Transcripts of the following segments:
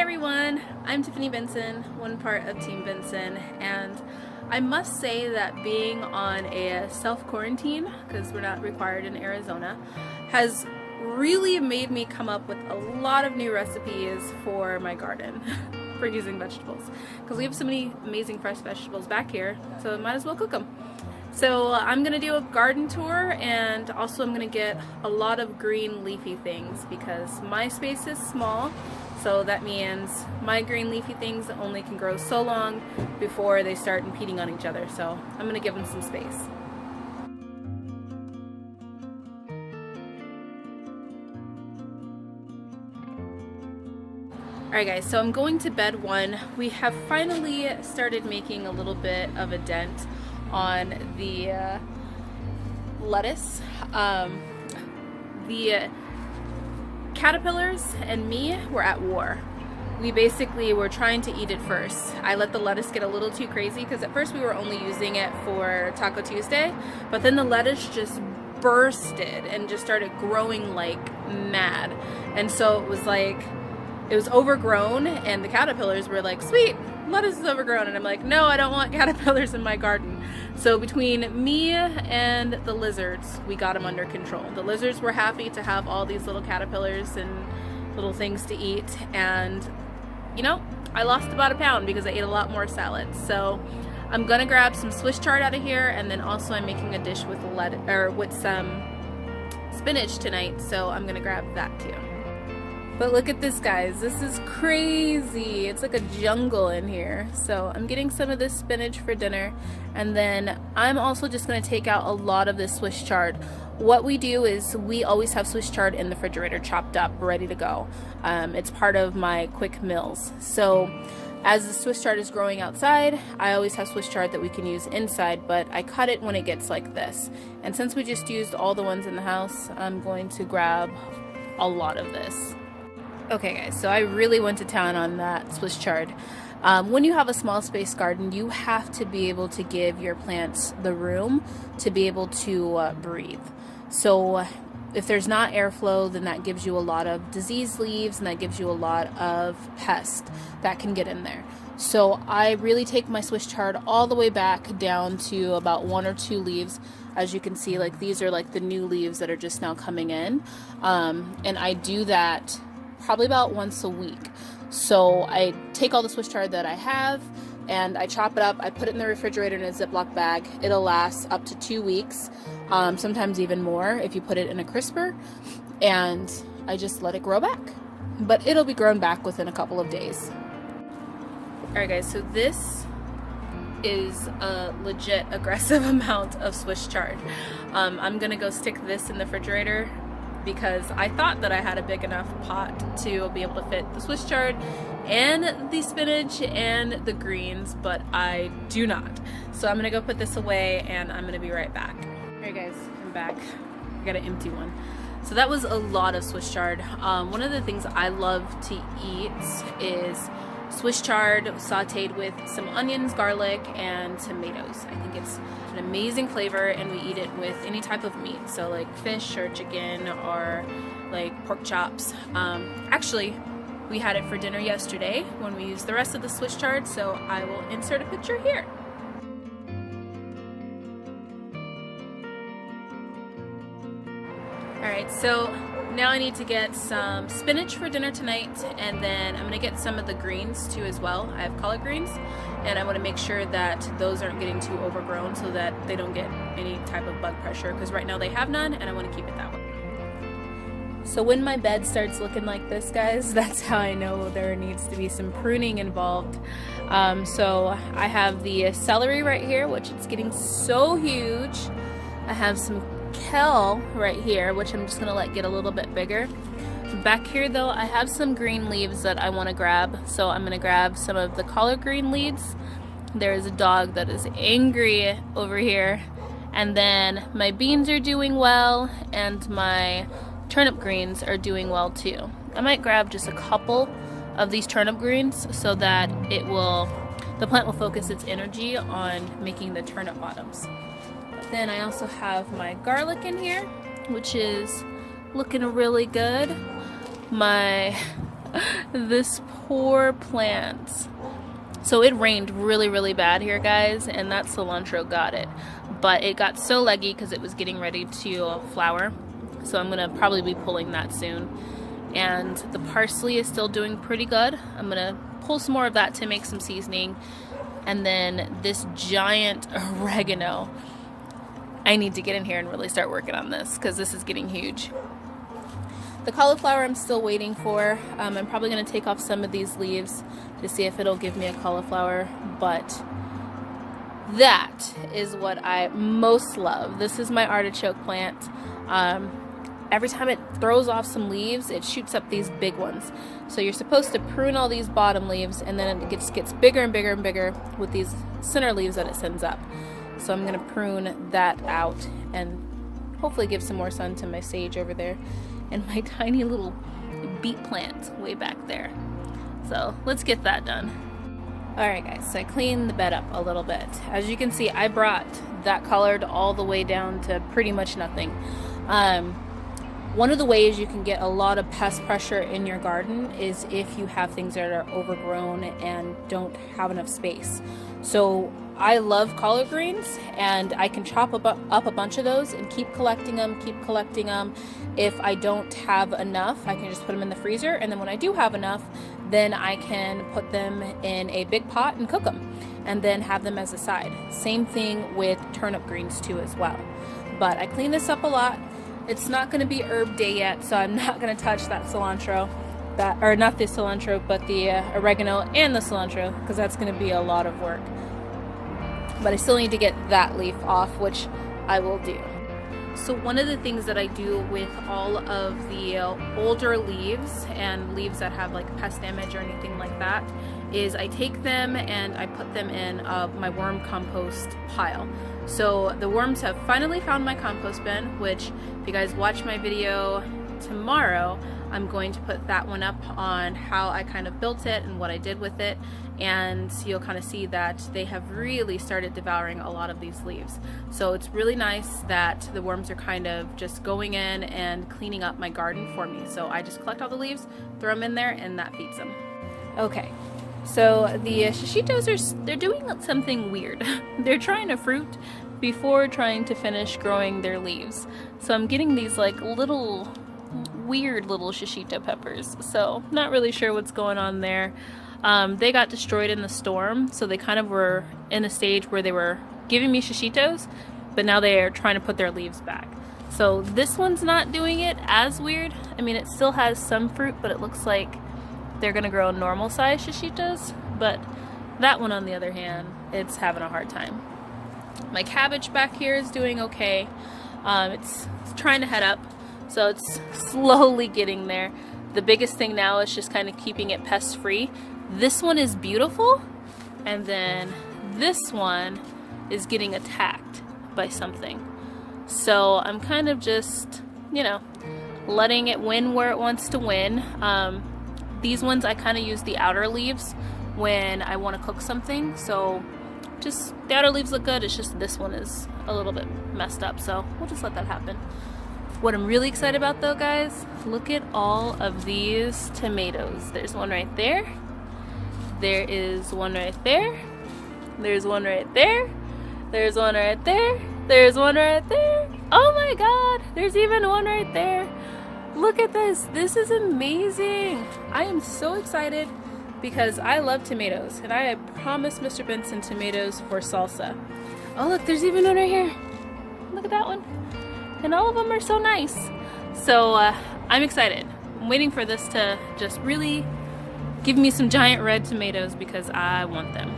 everyone, I'm Tiffany Benson, one part of Team Benson, and I must say that being on a self-quarantine, because we're not required in Arizona, has really made me come up with a lot of new recipes for my garden for using vegetables, because we have so many amazing fresh vegetables back here, so I might as well cook them. So I'm going to do a garden tour, and also I'm going to get a lot of green leafy things because my space is small, so that means my green leafy things only can grow so long before they start impeding on each other, so I'm going to give them some space. Alright guys, so I'm going to bed one. We have finally started making a little bit of a dent on the lettuce. The caterpillars and me were at war. We basically were trying to eat it first. I let the lettuce get a little too crazy because at first we were only using it for Taco Tuesday, but then the lettuce just bursted and just started growing like mad. And so it was like, it was overgrown, and the caterpillars were like, sweet, lettuce is overgrown. And I'm like, no, I don't want caterpillars in my garden. So between me and the lizards, we got them under control. The lizards were happy to have all these little caterpillars and little things to eat. And, you know, I lost about a pound because I ate a lot more salads. So I'm gonna grab some Swiss chard out of here, and then also I'm making a dish with some spinach tonight. So I'm gonna grab that too. But look at this, guys. This is crazy. It's like a jungle in here. So I'm getting some of this spinach for dinner, and then I'm also just going to take out a lot of this Swiss chard. What we do is we always have Swiss chard in the refrigerator, chopped up, ready to go. It's part of my quick meals. So as the Swiss chard is growing outside, I always have Swiss chard that we can use inside, but I cut it when it gets like this. And since we just used all the ones in the house, I'm going to grab a lot of this. Okay guys, so I really went to town on that Swiss chard. When you have a small space garden, you have to be able to give your plants the room to be able to breathe. So if there's not airflow, then that gives you a lot of diseased leaves, and that gives you a lot of pests that can get in there. So I really take my Swiss chard all the way back down to about 1 or 2 leaves. As you can see, like these are like the new leaves that are just now coming in. And I do that probably about once a week. So I take all the Swiss chard that I have and I chop it up. I put it in the refrigerator in a Ziploc bag. It'll last up to 2 weeks, sometimes even more if you put it in a crisper, and I just let it grow back. But it'll be grown back within a couple of days. Alright guys, so this is a legit aggressive amount of Swiss chard. I'm gonna go stick this in the refrigerator because I thought that I had a big enough pot to be able to fit the Swiss chard and the spinach and the greens, but I do not. So I'm gonna go put this away, and I'm gonna be right back. Alright guys, I'm back. I got an empty one. So that was a lot of Swiss chard. One of the things I love to eat is Swiss chard sauteed with some onions, garlic, and tomatoes. I think it's an amazing flavor, and we eat it with any type of meat, so like fish or chicken or like pork chops. Actually, we had it for dinner yesterday when we used the rest of the Swiss chard, so I will insert a picture here. Alright, so now I need to get some spinach for dinner tonight, and then I'm going to get some of the greens too as well. I have collard greens, and I want to make sure that those aren't getting too overgrown so that they don't get any type of bug pressure, because right now they have none, and I want to keep it that way. So when my bed starts looking like this, guys, that's how I know there needs to be some pruning involved. So I have the celery right here, which it's getting so huge. I have some kale right here, which I'm just gonna let get a little bit bigger. Back here though, I have some green leaves that I want to grab, so I'm gonna grab some of the collard green leaves. There is a dog that is angry over here, and then my beans are doing well, and my turnip greens are doing well too. I might grab just a couple of these turnip greens so that the plant will focus its energy on making the turnip bottoms. Then I also have my garlic in here, which is looking really good. My This poor plant. So it rained really, really bad here, guys, and that cilantro got it. But it got so leggy because it was getting ready to flower. So I'm gonna probably be pulling that soon. And the parsley is still doing pretty good. I'm gonna pull some more of that to make some seasoning. And then this giant oregano. I need to get in here and really start working on this because this is getting huge. The cauliflower I'm still waiting for. I'm probably going to take off some of these leaves to see if it'll give me a cauliflower, but that is what I most love. This is my artichoke plant. Every time it throws off some leaves, it shoots up these big ones. So you're supposed to prune all these bottom leaves, and then it gets bigger and bigger and bigger with these center leaves that it sends up. So I'm going to prune that out and hopefully give some more sun to my sage over there and my tiny little beet plant way back there. So let's get that done. Alright guys, so I cleaned the bed up a little bit. As you can see, I brought that collard all the way down to pretty much nothing. One of the ways you can get a lot of pest pressure in your garden is if you have things that are overgrown and don't have enough space. So I love collard greens, and I can chop up a bunch of those and keep collecting them. If I don't have enough, I can just put them in the freezer, and then when I do have enough, then I can put them in a big pot and cook them, and then have them as a side. Same thing with turnip greens too as well. But I clean this up a lot. It's not going to be herb day yet, so I'm not going to touch that cilantro. Or not the cilantro, but the oregano and the cilantro, because that's going to be a lot of work. But I still need to get that leaf off, which I will do. So one of the things that I do with all of the older leaves and leaves that have like pest damage or anything like that is I take them and I put them in my worm compost pile. So the worms have finally found my compost bin, which if you guys watch my video tomorrow, I'm going to put that one up on how I kind of built it and what I did with it, and you'll kind of see that they have really started devouring a lot of these leaves. So it's really nice that the worms are kind of just going in and cleaning up my garden for me. So I just collect all the leaves, throw them in there, and that feeds them. Okay, so the shishitos they're doing something weird. They're trying to fruit before trying to finish growing their leaves. So I'm getting these like weird little shishito peppers, so not really sure what's going on there. They got destroyed in the storm, so they kind of were in a stage where they were giving me shishitos, but now they are trying to put their leaves back. So this one's not doing it as weird. I mean, it still has some fruit, but it looks like they're gonna grow normal size shishitos, but that one on the other hand, it's having a hard time. My cabbage back here is doing okay. It's trying to head up, so it's slowly getting there. The biggest thing now is just kind of keeping it pest free. This one is beautiful, and then this one is getting attacked by something. So I'm kind of just, you know, letting it win where it wants to win. These ones I kind of use the outer leaves when I want to cook something, so just the outer leaves look good. It's just this one is a little bit messed up, so we'll just let that happen. What I'm really excited about though, guys, look at all of these tomatoes. There's one right there. There is one right there. There's one right there. There's one right there. There's one right there. Oh my god, there's even one right there. Look at this. This is amazing. I am so excited because I love tomatoes, and I promised Mr. Benson tomatoes for salsa. Oh look, there's even one right here. Look at that one. And all of them are so nice. So I'm excited. I'm waiting for this to just really give me some giant red tomatoes because I want them.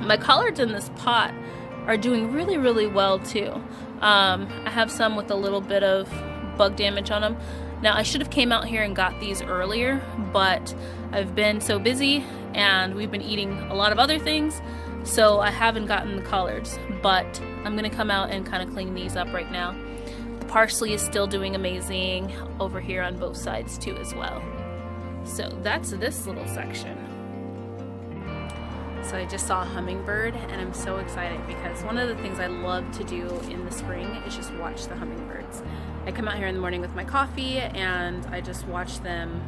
My collards in this pot are doing really, really well too. I have some with a little bit of bug damage on them. Now I should have came out here and got these earlier, but I've been so busy and we've been eating a lot of other things, so I haven't gotten the collards, but I'm gonna come out and kind of clean these up right now. The parsley is still doing amazing over here on both sides too as well. So that's this little section. So I just saw a hummingbird and I'm so excited because one of the things I love to do in the spring is just watch the hummingbirds. I come out here in the morning with my coffee and I just watch them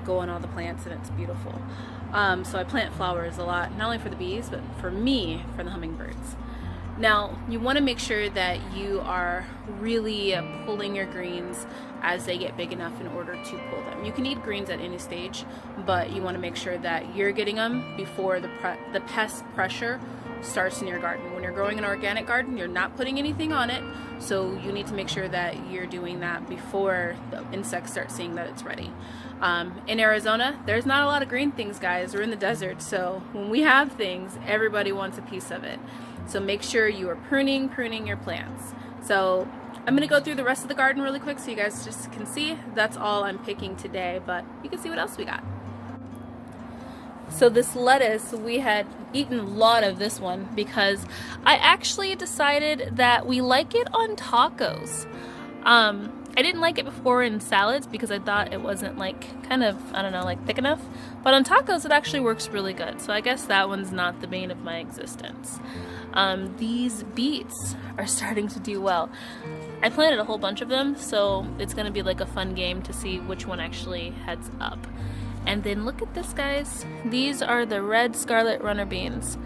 go on all the plants, and it's beautiful. So I plant flowers a lot, not only for the bees, but for me, for the hummingbirds. Now, you want to make sure that you are really pulling your greens as they get big enough in order to pull them. You can eat greens at any stage, but you want to make sure that you're getting them before the pest pressure starts in your garden. When you're growing an organic garden, you're not putting anything on it, so you need to make sure that you're doing that before the insects start seeing that it's ready. In Arizona, there's not a lot of green things, guys. We're in the desert, so when we have things, everybody wants a piece of it. So make sure you are pruning your plants. So I'm gonna go through the rest of the garden really quick so you guys just can see. That's all I'm picking today, but you can see what else we got. So this lettuce, we had eaten a lot of this one because I actually decided that we like it on tacos. I didn't like it before in salads because I thought it wasn't like kind of, I don't know, like thick enough. But on tacos it actually works really good. So I guess that one's not the bane of my existence. These beets are starting to do well. I planted a whole bunch of them, so it's gonna be like a fun game to see which one actually heads up. And then look at this, guys. These are the red scarlet runner beans.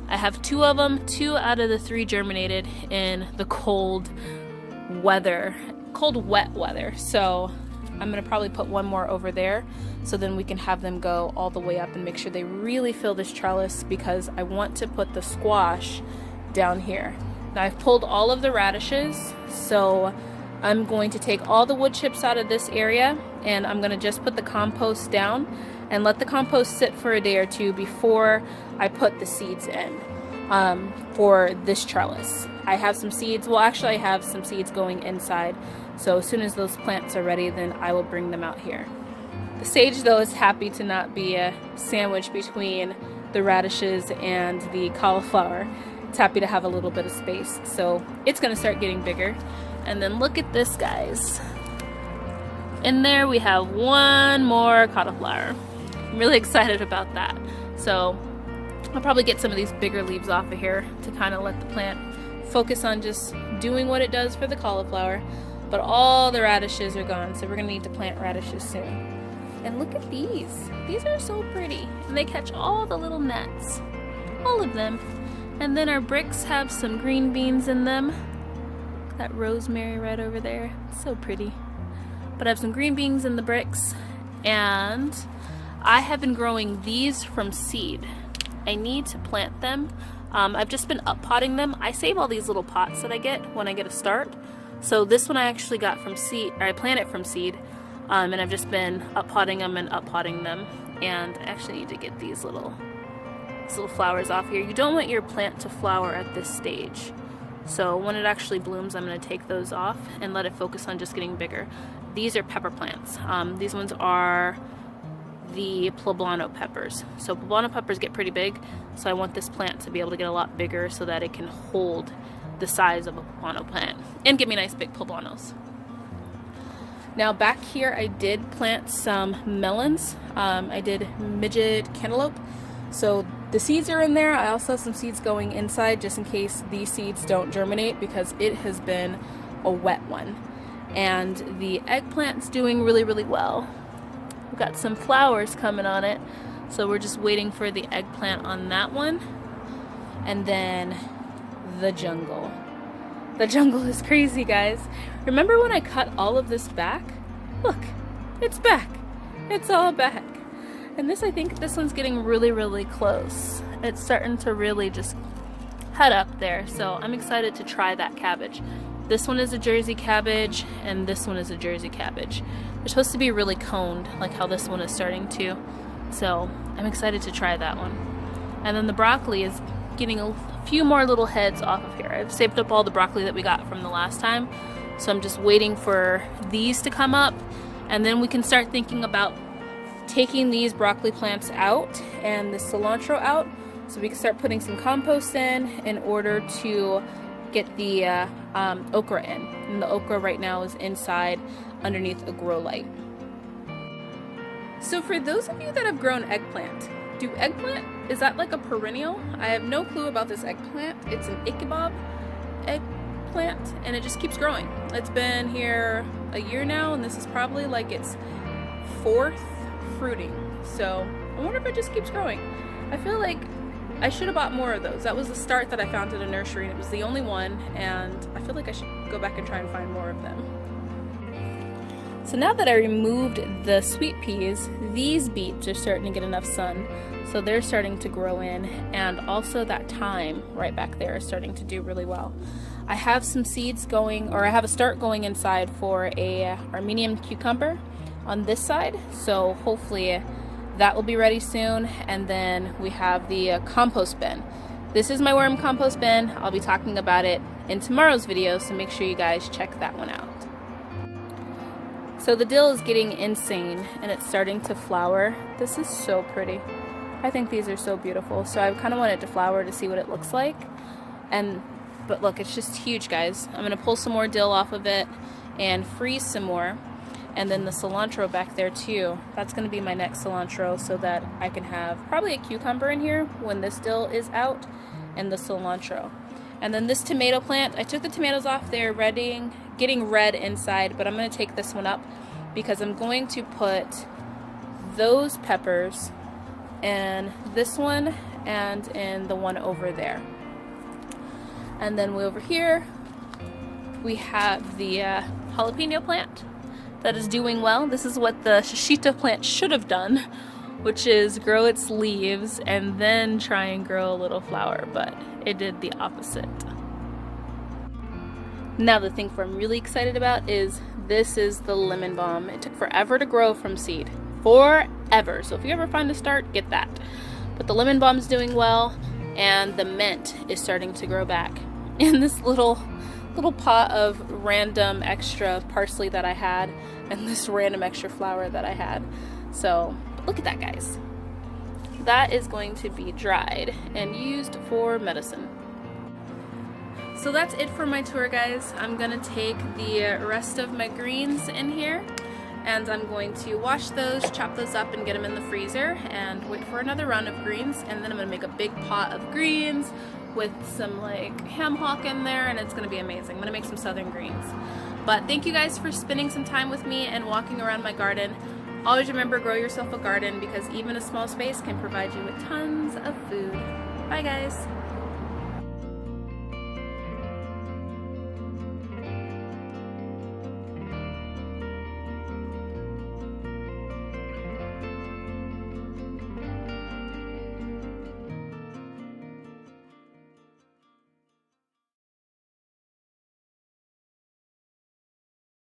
I have 2 of them. 2 out of the 3 germinated in the cold wet weather. So I'm gonna probably put 1 more over there so then we can have them go all the way up and make sure they really fill this trellis, because I want to put the squash down here. Now I've pulled all of the radishes, so I'm going to take all the wood chips out of this area, and I'm gonna just put the compost down and let the compost sit for a day or 2 before I put the seeds in for this trellis. I have some seeds, well actually I have some seeds going inside, so as soon as those plants are ready, then I will bring them out here. The sage though is happy to not be a sandwich between the radishes and the cauliflower. It's happy to have a little bit of space, so it's gonna start getting bigger. And then look at this, guys. In there we have 1 more cauliflower. I'm really excited about that. So I'll probably get some of these bigger leaves off of here to kind of let the plant focus on just doing what it does for the cauliflower. But all the radishes are gone, so we're gonna need to plant radishes soon. And look at these. These are so pretty. And they catch all the little nets. All of them. And then our bricks have some green beans in them. That rosemary right over there. So pretty. But I have some green beans in the bricks. And I have been growing these from seed. I need to plant them. I've just been up potting them. I save all these little pots that I get when I get a start. So this one I actually got from seed, or I planted from seed. And I've just been up potting them and up potting them. And I actually need to get these little flowers off here. You don't want your plant to flower at this stage. So when it actually blooms, I'm going to take those off and let it focus on just getting bigger. These are pepper plants. These ones are the poblano peppers. So poblano peppers get pretty big, so I want this plant to be able to get a lot bigger so that it can hold the size of a poblano plant and give me nice big poblanos. Now back here I did plant some melons. I did midget cantaloupe. So the seeds are in there. I also have some seeds going inside just in case these seeds don't germinate, because it has been a wet one. And the eggplant's doing really, really well. We've got some flowers coming on it, so we're just waiting for the eggplant on that one. And then the jungle. The jungle is crazy, guys. Remember when I cut all of this back? Look, it's back. It's all back. And this, I think this one's getting really, really close. It's starting to really just head up there. So I'm excited to try that cabbage. This one is a Jersey cabbage, and this one is a Jersey cabbage. They're supposed to be really coned, like how this one is starting to. So I'm excited to try that one. And then the broccoli is getting a few more little heads off of here. I've saved up all the broccoli that we got from the last time. So I'm just waiting for these to come up, and then we can start thinking about taking these broccoli plants out and the cilantro out, so we can start putting some compost in order to get the okra in. And the okra right now is inside underneath a grow light. So for those of you that have grown eggplant, is that like a perennial? I have no clue about this eggplant. It's an eggplant, and it just keeps growing. It's been here a year now, and this is probably like its fourth fruiting. So I wonder if it just keeps growing. I feel like I should have bought more of those. That was the start that I found at a nursery, and it was the only one, and I feel like I should go back and try and find more of them. So now that I removed the sweet peas, these beets are starting to get enough sun, so they're starting to grow in, and also that thyme right back there is starting to do really well. I have some seeds going, or I have a start going inside for a Armenian cucumber on this side, so hopefully that will be ready soon. And then we have the compost bin. This is my worm compost bin. I'll be talking about it in tomorrow's video, so make sure you guys check that one out. So the dill is getting insane and it's starting to flower. This is so pretty. I think these are so beautiful. So I kind of want it to flower to see what it looks like. But look, it's just huge, guys. I'm gonna pull some more dill off of it and freeze some more. And then the cilantro back there too. That's gonna be my next cilantro, so that I can have probably a cucumber in here when this dill is out, and the cilantro. And then this tomato plant, I took the tomatoes off there, getting red inside, but I'm gonna take this one up because I'm going to put those peppers in this one and in the one over there. And then way over here, we have the jalapeno plant that is doing well. This is what the shishito plant should have done, which is grow its leaves and then try and grow a little flower, but it did the opposite. Now the thing I'm really excited about is this is the lemon balm. It took forever to grow from seed. Forever. So if you ever find a start, get that. But the lemon balm is doing well, and the mint is starting to grow back. In this little pot of random extra parsley that I had, and this random extra flower that I had. So look at that, guys. That is going to be dried and used for medicine. So that's it for my tour, guys. I'm gonna take the rest of my greens in here, and I'm going to wash those, chop those up, and get them in the freezer and wait for another round of greens. And then I'm gonna make a big pot of greens with some like ham hock in there, and it's gonna be amazing. I'm gonna make some southern greens. But thank you guys for spending some time with me and walking around my garden. Always remember, grow yourself a garden, because even a small space can provide you with tons of food. Bye, guys.